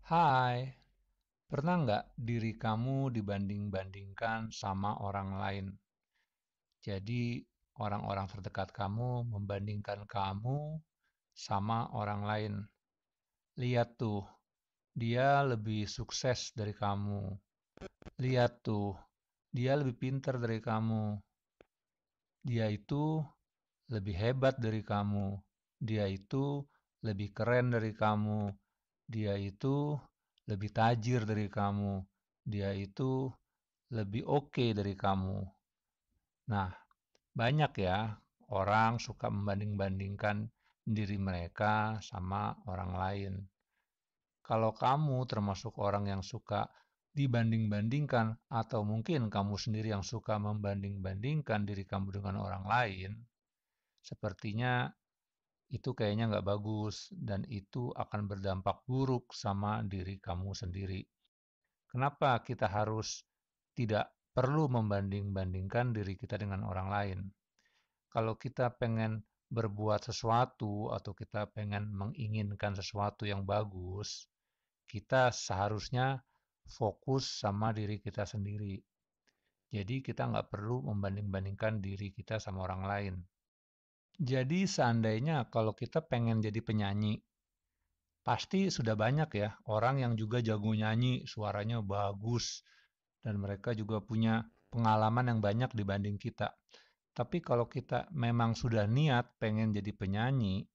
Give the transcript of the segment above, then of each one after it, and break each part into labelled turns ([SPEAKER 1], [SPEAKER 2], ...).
[SPEAKER 1] Hai, pernah nggak diri kamu dibanding-bandingkan sama orang lain? Jadi, orang-orang terdekat kamu membandingkan kamu sama orang lain. Lihat tuh, dia lebih sukses dari kamu. Lihat tuh, dia lebih pintar dari kamu. Dia itu lebih hebat dari kamu. Dia itu lebih keren dari kamu. Dia itu lebih tajir dari kamu. Dia itu lebih oke dari kamu. Nah, banyak ya orang suka membanding-bandingkan diri mereka sama orang lain. Kalau kamu termasuk orang yang suka dibanding-bandingkan, atau mungkin kamu sendiri yang suka membanding-bandingkan diri kamu dengan orang lain, sepertinya itu kayaknya nggak bagus dan itu akan berdampak buruk sama diri kamu sendiri. Kenapa kita harus tidak perlu membanding-bandingkan diri kita dengan orang lain? Kalau kita pengen berbuat sesuatu atau kita pengen menginginkan sesuatu yang bagus, kita seharusnya fokus sama diri kita sendiri. Jadi kita nggak perlu membanding-bandingkan diri kita sama orang lain. Jadi seandainya kalau kita pengen jadi penyanyi, pasti sudah banyak ya orang yang juga jago nyanyi, suaranya bagus, dan mereka juga punya pengalaman yang banyak dibanding kita. Tapi kalau kita memang sudah niat pengen jadi penyanyi,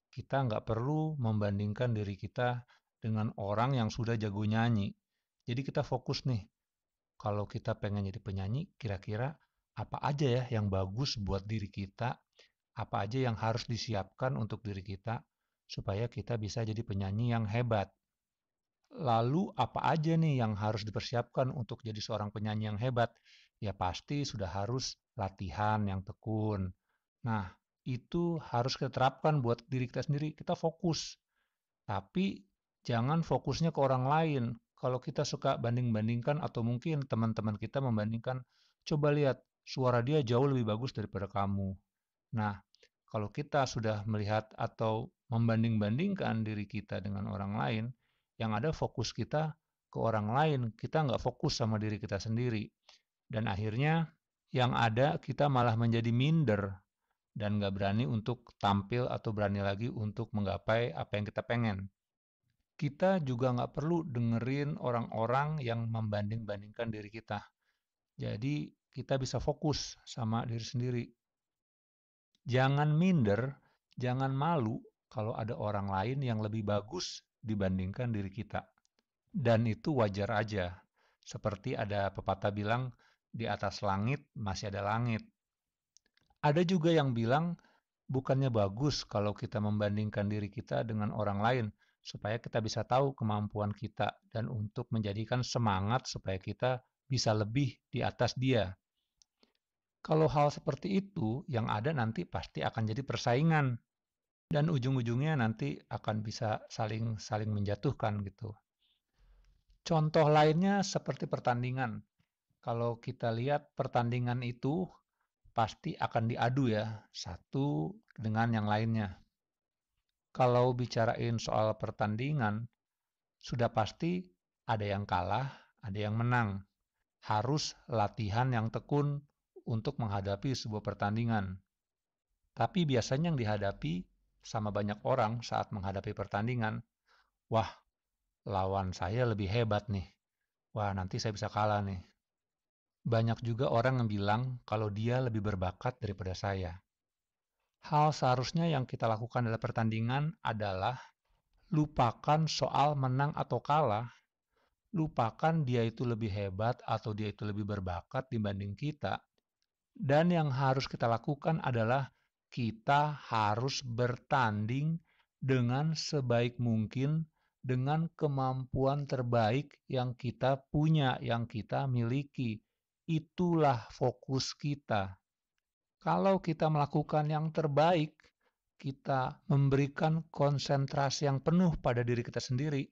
[SPEAKER 1] kita nggak perlu membandingkan diri kita dengan orang yang sudah jago nyanyi. Jadi kita fokus nih, kalau kita pengen jadi penyanyi, kira-kira apa aja ya yang bagus buat diri kita, apa aja yang harus disiapkan untuk diri kita, supaya kita bisa jadi penyanyi yang hebat. Lalu apa aja nih yang harus dipersiapkan untuk jadi seorang penyanyi yang hebat? Ya pasti sudah harus latihan yang tekun. Nah, itu harus kita terapkan buat diri kita sendiri. Kita fokus. Tapi jangan fokusnya ke orang lain. Kalau kita suka banding-bandingkan atau mungkin teman-teman kita membandingkan, coba lihat suara dia jauh lebih bagus daripada kamu. Nah, kalau kita sudah melihat atau membanding-bandingkan diri kita dengan orang lain, yang ada fokus kita ke orang lain, kita nggak fokus sama diri kita sendiri. Dan akhirnya yang ada kita malah menjadi minder dan nggak berani untuk tampil atau berani lagi untuk menggapai apa yang kita pengen. Kita juga nggak perlu dengerin orang-orang yang membanding-bandingkan diri kita. Jadi kita bisa fokus sama diri sendiri. Jangan minder, jangan malu kalau ada orang lain yang lebih bagus dibandingkan diri kita. Dan itu wajar aja. Seperti ada pepatah bilang, di atas langit masih ada langit. Ada juga yang bilang, bukannya bagus kalau kita membandingkan diri kita dengan orang lain, supaya kita bisa tahu kemampuan kita dan untuk menjadikan semangat supaya kita bisa lebih di atas dia. Kalau hal seperti itu, yang ada nanti pasti akan jadi persaingan dan ujung-ujungnya nanti akan bisa saling saling menjatuhkan gitu. Contoh lainnya seperti pertandingan. Kalau kita lihat pertandingan itu pasti akan diadu ya, satu dengan yang lainnya. Kalau bicarain soal pertandingan, sudah pasti ada yang kalah, ada yang menang. Harus latihan yang tekun untuk menghadapi sebuah pertandingan. Tapi biasanya yang dihadapi sama banyak orang saat menghadapi pertandingan, wah, lawan saya lebih hebat nih. Wah, nanti saya bisa kalah nih. Banyak juga orang yang bilang kalau dia lebih berbakat daripada saya. Hal seharusnya yang kita lakukan dalam pertandingan adalah lupakan soal menang atau kalah. Lupakan dia itu lebih hebat atau dia itu lebih berbakat dibanding kita. Dan yang harus kita lakukan adalah kita harus bertanding dengan sebaik mungkin dengan kemampuan terbaik yang kita punya, yang kita miliki. Itulah fokus kita. Kalau kita melakukan yang terbaik, kita memberikan konsentrasi yang penuh pada diri kita sendiri,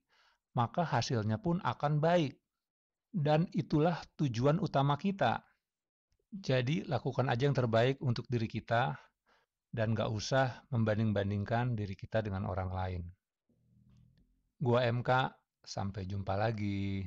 [SPEAKER 1] maka hasilnya pun akan baik. Dan itulah tujuan utama kita. Jadi lakukan aja yang terbaik untuk diri kita dan gak usah membanding-bandingkan diri kita dengan orang lain. Gua MK, Sampai jumpa lagi.